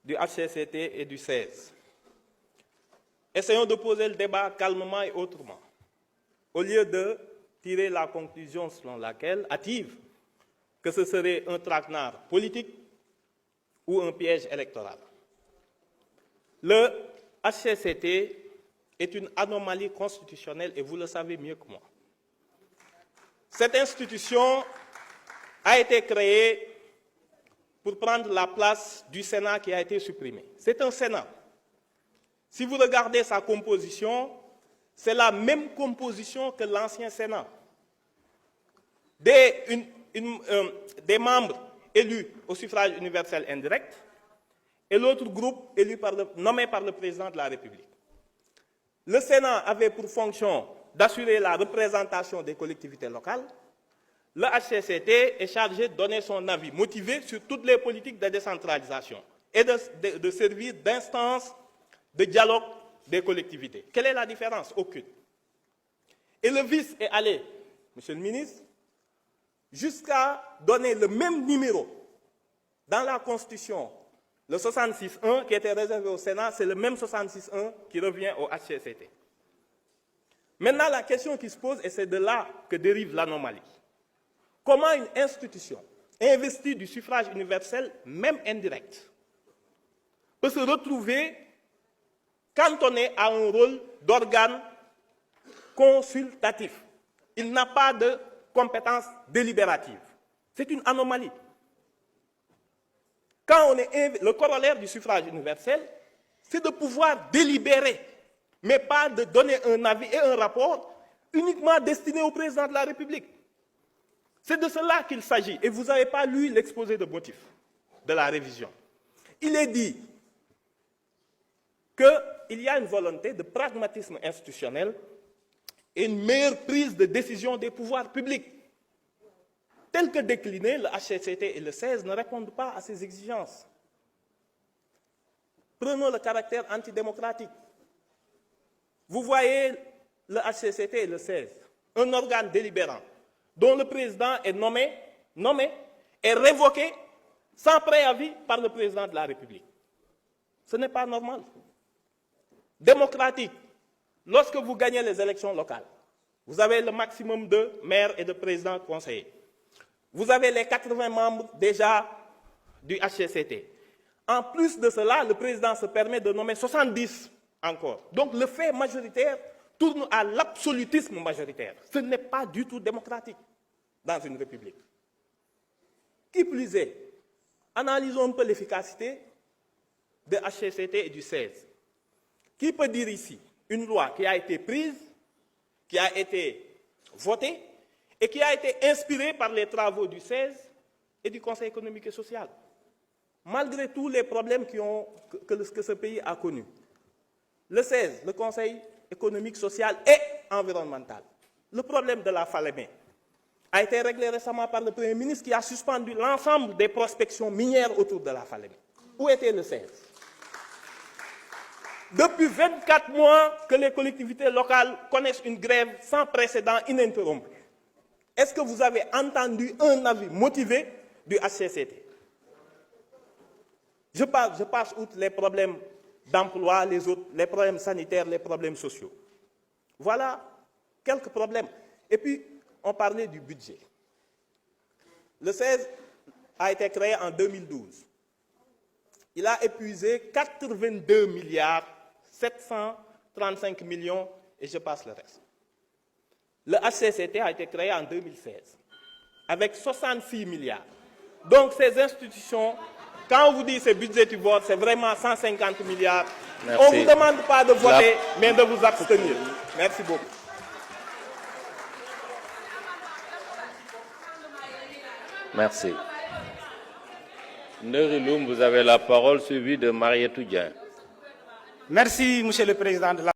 du HCCT et du 16. Essayons de poser le débat calmement et autrement, au lieu de tirer la conclusion selon laquelle, hâtive, que ce serait un traquenard politique ou un piège électoral. Le HCCT est une anomalie constitutionnelle et vous le savez mieux que moi. Cette institution a été créée pour prendre la place du Sénat qui a été supprimé. C'est un Sénat. Si vous regardez sa composition, c'est la même composition que l'ancien Sénat. Des membres élus au suffrage universel indirect et l'autre groupe nommé par le président de la République. Le Sénat avait pour fonction d'assurer la représentation des collectivités locales. Le HCCT est chargé de donner son avis motivé sur toutes les politiques de décentralisation et de servir d'instance de dialogue des collectivités. Quelle est la différence? Aucune. Et le vice est allé, Monsieur le ministre, jusqu'à donner le même numéro dans la Constitution. Le 66.1 qui était réservé au Sénat, c'est le même 66.1 qui revient au HCCT. Maintenant, la question qui se pose, et c'est de là que dérive l'anomalie. Comment une institution investie du suffrage universel, même indirect, peut se retrouver cantonné à un rôle d'organe consultatif? Il n'a pas de compétence délibérative. C'est une anomalie. Quand le corollaire du suffrage universel, c'est de pouvoir délibérer, mais pas de donner un avis et un rapport uniquement destiné au président de la République. C'est de cela qu'il s'agit. Et vous n'avez pas lu l'exposé de motifs de la révision. Il est dit qu'il y a une volonté de pragmatisme institutionnel et une meilleure prise de décision des pouvoirs publics. Tel que décliné, le HCCT et le 16 ne répondent pas à ces exigences. Prenons le caractère antidémocratique. Vous voyez le HCCT et le 16, un organe délibérant dont le président est nommé et révoqué sans préavis par le président de la République. Ce n'est pas normal. Démocratique, lorsque vous gagnez les élections locales, vous avez le maximum de maires et de présidents conseillers. Vous avez les 80 membres déjà du HCCT. En plus de cela, le président se permet de nommer 70 encore. Donc le fait majoritaire tourne à l'absolutisme majoritaire. Ce n'est pas du tout démocratique dans une république. Qui plus est, analysons un peu l'efficacité de HCCT et du 16. Qui peut dire ici une loi qui a été prise, qui a été votée et qui a été inspirée par les travaux du 16 et du Conseil économique et social, malgré tous les problèmes que ce pays a connus? Le 16, le Conseil économique, social et environnemental. Le problème de la Falémé a été réglé récemment par le Premier ministre qui a suspendu l'ensemble des prospections minières autour de la Falémé. Où était le 16? Depuis 24 mois que les collectivités locales connaissent une grève sans précédent ininterrompue. Est-ce que vous avez entendu un avis motivé du HCCT? Je passe outre les problèmes d'emploi, les problèmes sanitaires, les problèmes sociaux. Voilà quelques problèmes. Et puis, on parlait du budget. Le 16 a été créé en 2012. Il a épuisé 82 milliards 735 millions et je passe le reste. Le HCCT a été créé en 2016 avec 66 milliards. Donc ces institutions, quand on vous dit c'est budgétivore, c'est vraiment 150 milliards. Merci. On ne vous demande pas de voter, mais de vous abstenir. Merci beaucoup. Merci. Neuriloum, vous avez la parole, suivi de Marietou Dieng. Merci, Monsieur le Président de la